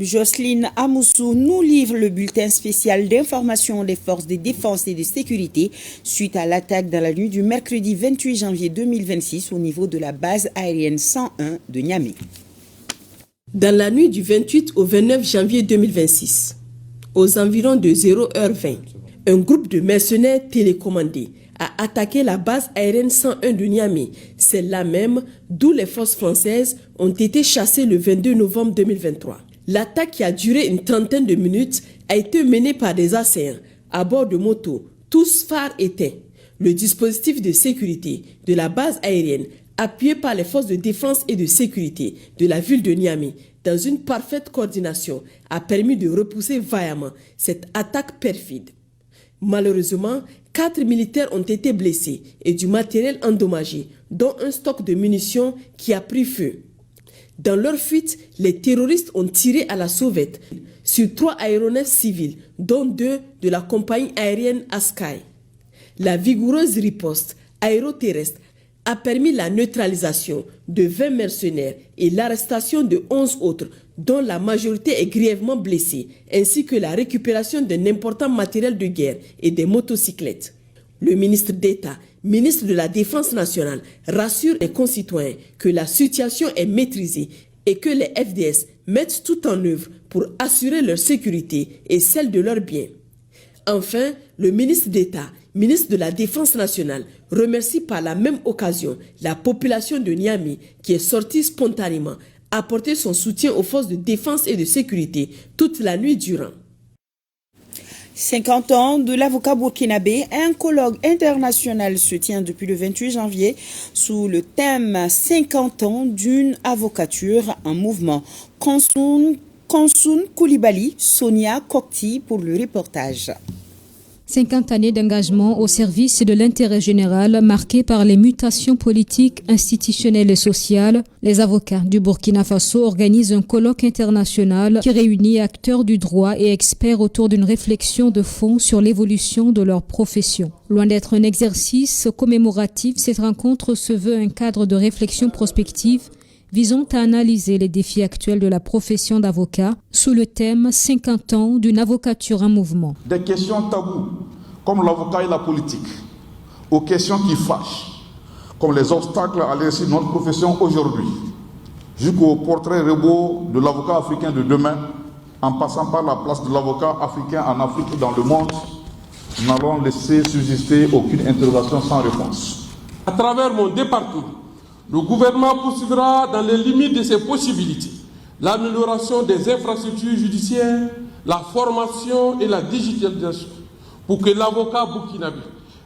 Jocelyne Amoussou nous livre le bulletin spécial d'information des forces de défense et de sécurité suite à l'attaque dans la nuit du mercredi 28 janvier 2026 au niveau de la base aérienne 101 de Niamey. Dans la nuit du 28 au 29 janvier 2026, aux environs de 0h20, un groupe de mercenaires télécommandés a attaqué la base aérienne 101 de Niamey, celle-là même d'où les forces françaises ont été chassées le 22 novembre 2023. L'attaque, qui a duré une trentaine de minutes, a été menée par des assaillants à bord de motos, tous phares éteints. Le dispositif de sécurité de la base aérienne, appuyé par les forces de défense et de sécurité de la ville de Niamey, dans une parfaite coordination, a permis de repousser vaillamment cette attaque perfide. Malheureusement, 4 militaires ont été blessés et du matériel endommagé, dont un stock de munitions qui a pris feu. Dans leur fuite, les terroristes ont tiré à la sauvette sur 3 aéronefs civils, dont 2 de la compagnie aérienne Askai. La vigoureuse riposte aéroterrestre a permis la neutralisation de 20 mercenaires et l'arrestation de 11 autres, dont la majorité est grièvement blessée, ainsi que la récupération d'un important matériel de guerre et des motocyclettes. Le ministre d'État, ministre de la Défense nationale, rassure les concitoyens que la situation est maîtrisée et que les FDS mettent tout en œuvre pour assurer leur sécurité et celle de leurs biens. Enfin, le ministre d'État, ministre de la Défense nationale, remercie par la même occasion la population de Niamey qui est sortie spontanément apporter son soutien aux forces de défense et de sécurité toute la nuit durant. 50 ans de l'avocat burkinabé, un colloque international se tient depuis le 28 janvier sous le thème 50 ans d'une avocature en mouvement. Konsoun Koulibaly, Sonia Kokti pour le reportage. 50 années d'engagement au service de l'intérêt général marquées par les mutations politiques, institutionnelles et sociales, les avocats du Burkina Faso organisent un colloque international qui réunit acteurs du droit et experts autour d'une réflexion de fond sur l'évolution de leur profession. Loin d'être un exercice commémoratif, cette rencontre se veut un cadre de réflexion prospective visant à analyser les défis actuels de la profession d'avocat sous le thème 50 ans d'une avocature en mouvement. Des questions taboues, comme l'avocat et la politique, aux questions qui fâchent, comme les obstacles à l'exercice de notre profession aujourd'hui, jusqu'au portrait robot de l'avocat africain de demain, en passant par la place de l'avocat africain en Afrique et dans le monde, nous n'allons laisser subsister aucune interrogation sans réponse. À travers mon département, le gouvernement poursuivra dans les limites de ses possibilités l'amélioration des infrastructures judiciaires, la formation et la digitalisation pour que l'avocat burkinabé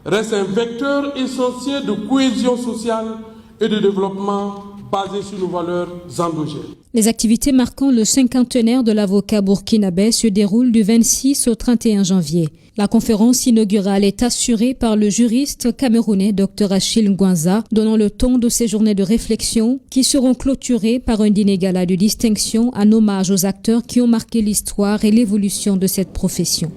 reste un vecteur essentiel de cohésion sociale et de développement basé sur nos valeurs endogènes. Les activités marquant le cinquantenaire de l'avocat burkinabé se déroulent du 26 au 31 janvier. La conférence inaugurale est assurée par le juriste camerounais Dr Achille Ngwanza, donnant le ton de ces journées de réflexion qui seront clôturées par un dîner gala de distinction en hommage aux acteurs qui ont marqué l'histoire et l'évolution de cette profession.